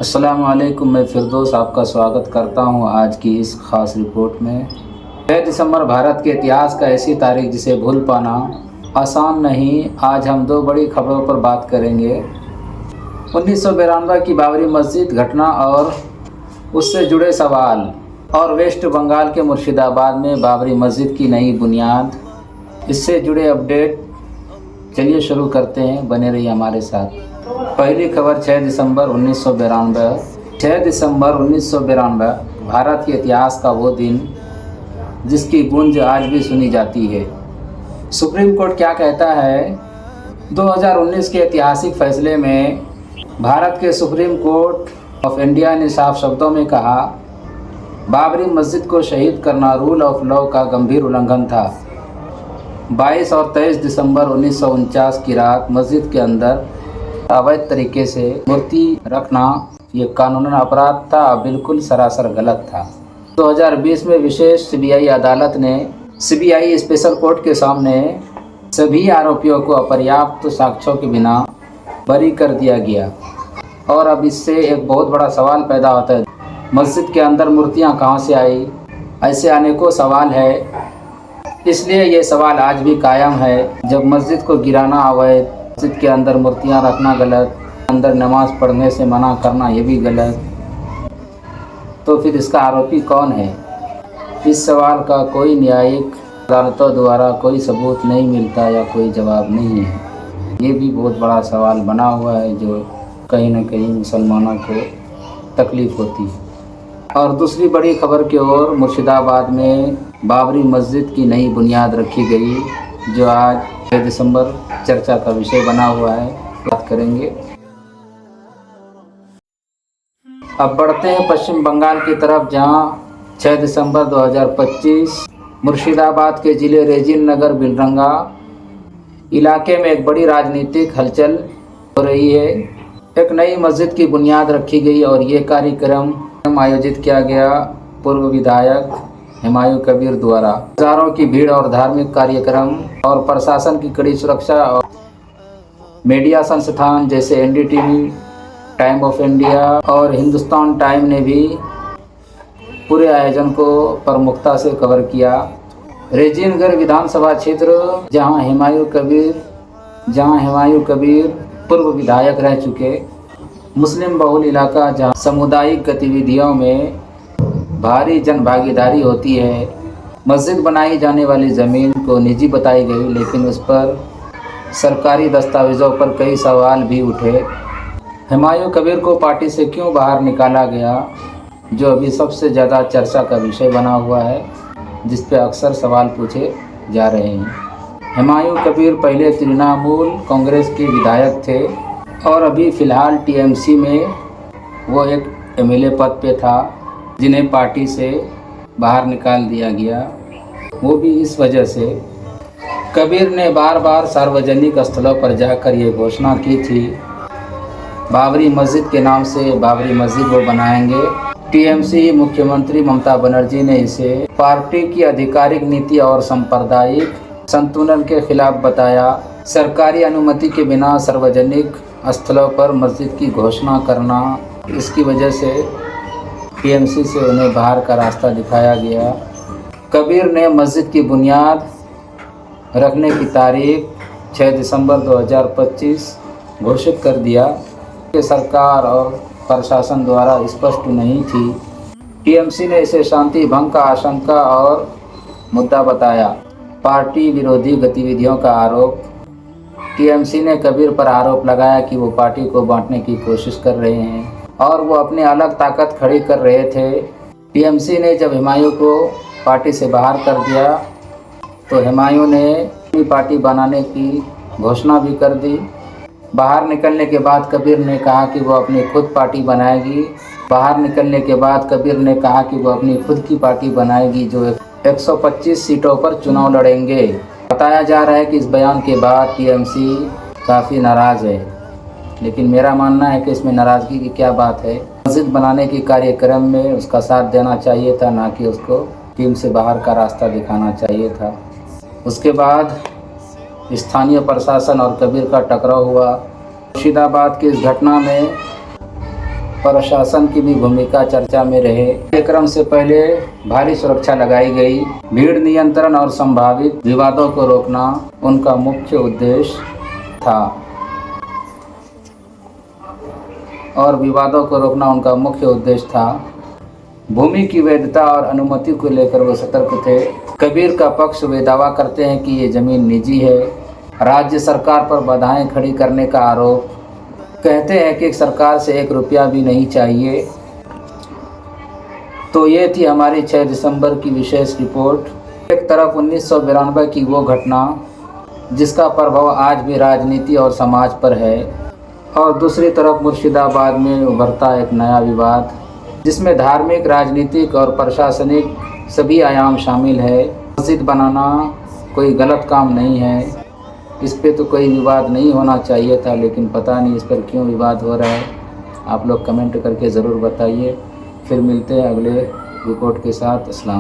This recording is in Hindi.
अस्सलाम वालेकुम। मैं फिरदौस आपका स्वागत करता हूं आज की इस ख़ास रिपोर्ट में। 6 दिसंबर भारत के इतिहास का ऐसी तारीख जिसे भूल पाना आसान नहीं। आज हम दो बड़ी खबरों पर बात करेंगे। 1992 की बाबरी मस्जिद घटना और उससे जुड़े सवाल, और वेस्ट बंगाल के मुर्शिदाबाद में बाबरी मस्जिद की नई बुनियाद, इससे जुड़े अपडेट। चलिए शुरू करते हैं, बने रहिए हमारे साथ। पहली खबर 6 दिसंबर 1992। 6 दिसंबर 1992 भारत के इतिहास का वो दिन जिसकी गूंज आज भी सुनी जाती है। सुप्रीम कोर्ट क्या कहता है? 2019 के ऐतिहासिक फैसले में भारत के सुप्रीम कोर्ट ऑफ इंडिया ने साफ शब्दों में कहा, बाबरी मस्जिद को शहीद करना रूल ऑफ लॉ का गंभीर उल्लंघन था। 22 और 23 दिसंबर 1949 की रात मस्जिद के अंदर अवैध तरीके से मूर्ति रखना ये कानूनन अपराध था, बिल्कुल सरासर गलत था। 2020 में विशेष सीबीआई अदालत ने सीबीआई स्पेशल कोर्ट के सामने सभी आरोपियों को अपर्याप्त साक्ष्यों के बिना बरी कर दिया गया। और अब इससे एक बहुत बड़ा सवाल पैदा होता है, मस्जिद के अंदर मूर्तियां कहां से आई? ऐसे अनेकों सवाल है। इसलिए ये सवाल आज भी कायम है। जब मस्जिद को गिराना अवैध, मस्जिद के अंदर मूर्तियां रखना गलत, अंदर नमाज पढ़ने से मना करना ये भी गलत, तो फिर इसका आरोपी कौन है? इस सवाल का कोई न्यायिक अदालतों द्वारा कोई सबूत नहीं मिलता या कोई जवाब नहीं है। ये भी बहुत बड़ा सवाल बना हुआ है जो कहीं न कहीं मुसलमानों को तकलीफ़ होती है। और दूसरी बड़ी खबर की ओर, मुर्शिदाबाद में बाबरी मस्जिद की नई बुनियाद रखी गई, जो आज 6 दिसंबर चर्चा का विषय बना हुआ है। बात करेंगे। अब बढ़ते हैं पश्चिम बंगाल की तरफ, जहां 6 दिसंबर 2025 मुर्शिदाबाद के ज़िले रेजिन नगर बिलरंगा इलाके में एक बड़ी राजनीतिक हलचल हो रही है। एक नई मस्जिद की बुनियाद रखी गई और ये कार्यक्रम आयोजित किया गया पूर्व विधायक हुमायूं कबीर द्वारा। हजारों की भीड़ और धार्मिक कार्यक्रम और प्रशासन की कड़ी सुरक्षा और मीडिया संस्थान जैसे एनडीटीवी, टाइम ऑफ इंडिया और हिंदुस्तान टाइम ने भी पूरे आयोजन को प्रमुखता से कवर किया। रेजिनगढ़ विधानसभा क्षेत्र, जहां हुमायूं कबीर पूर्व विधायक रह चुके, मुस्लिम बहुल इलाका जहां सामुदायिक गतिविधियों में भारी जन भागीदारी होती है। मस्जिद बनाई जाने वाली ज़मीन को निजी बताई गई, लेकिन उस पर सरकारी दस्तावेज़ों पर कई सवाल भी उठे। हुमायूं कबीर को पार्टी से क्यों बाहर निकाला गया, जो अभी सबसे ज़्यादा चर्चा का विषय बना हुआ है, जिस पे अक्सर सवाल पूछे जा रहे हैं। हुमायूं कबीर पहले तृणमूल कांग्रेस के विधायक थे और अभी फ़िलहाल टीएमसी में वो एक एमएलए पद पे था, जिन्हें पार्टी से बाहर निकाल दिया गया। वो भी इस वजह से कबीर ने बार बार सार्वजनिक स्थलों पर जाकर ये घोषणा की थी, बाबरी मस्जिद के नाम से बाबरी मस्जिद वो बनाएंगे। टीएमसी मुख्यमंत्री ममता बनर्जी ने इसे पार्टी की आधिकारिक नीति और सांप्रदायिक संतुलन के खिलाफ बताया। सरकारी अनुमति के बिना सार्वजनिक स्थलों पर मस्जिद की घोषणा करना, इसकी वजह से टीएमसी से उन्हें बाहर का रास्ता दिखाया गया। कबीर ने मस्जिद की बुनियाद रखने की तारीख 6 दिसंबर 2025 घोषित कर दिया कि सरकार और प्रशासन द्वारा स्पष्ट नहीं थी। टीएमसी ने इसे शांति भंग का आशंका और मुद्दा बताया। पार्टी विरोधी गतिविधियों का आरोप। टीएमसी ने कबीर पर आरोप लगाया कि वो पार्टी को बांटने की कोशिश कर रहे हैं और वो अपनी अलग ताकत खड़ी कर रहे थे। टीएमसी ने जब हुमायूं को पार्टी से बाहर कर दिया तो हुमायूं ने अपनी पार्टी बनाने की घोषणा भी कर दी। बाहर निकलने के बाद कबीर ने कहा कि वो अपनी खुद पार्टी बनाएगी। बाहर निकलने के बाद कबीर ने कहा कि वो अपनी खुद की पार्टी बनाएगी, जो 125 सीटों पर चुनाव लड़ेंगे। बताया जा रहा है कि इस बयान के बाद टीएमसी काफ़ी नाराज़ है, लेकिन मेरा मानना है कि इसमें नाराज़गी की क्या बात है। मस्जिद बनाने के कार्यक्रम में उसका साथ देना चाहिए था, ना कि उसको टीम से बाहर का रास्ता दिखाना चाहिए था। उसके बाद स्थानीय प्रशासन और कबीर का टकराव हुआ। मुर्शिदाबाद की इस घटना में प्रशासन की भी भूमिका चर्चा में रहे। कार्यक्रम से पहले भारी सुरक्षा लगाई गई। भीड़ नियंत्रण और संभावित विवादों को रोकना उनका मुख्य उद्देश्य था। भूमि की वैधता और अनुमति को लेकर वो सतर्क थे। कबीर का पक्ष वे दावा करते हैं कि ये ज़मीन निजी है। राज्य सरकार पर बाधाएं खड़ी करने का आरोप। कहते हैं कि सरकार से 1 रुपया भी नहीं चाहिए। तो ये थी हमारी 6 दिसंबर की विशेष रिपोर्ट। एक तरफ 1992 की वो घटना जिसका प्रभाव आज भी राजनीति और समाज पर है, और दूसरी तरफ मुर्शिदाबाद में उभरता एक नया विवाद जिसमें धार्मिक, राजनीतिक और प्रशासनिक सभी आयाम शामिल है। मस्जिद बनाना कोई गलत काम नहीं है, इस पे तो कोई विवाद नहीं होना चाहिए था, लेकिन पता नहीं इस पर क्यों विवाद हो रहा है। आप लोग कमेंट करके ज़रूर बताइए। फिर मिलते हैं अगले रिपोर्ट के साथ। अस्सलाम।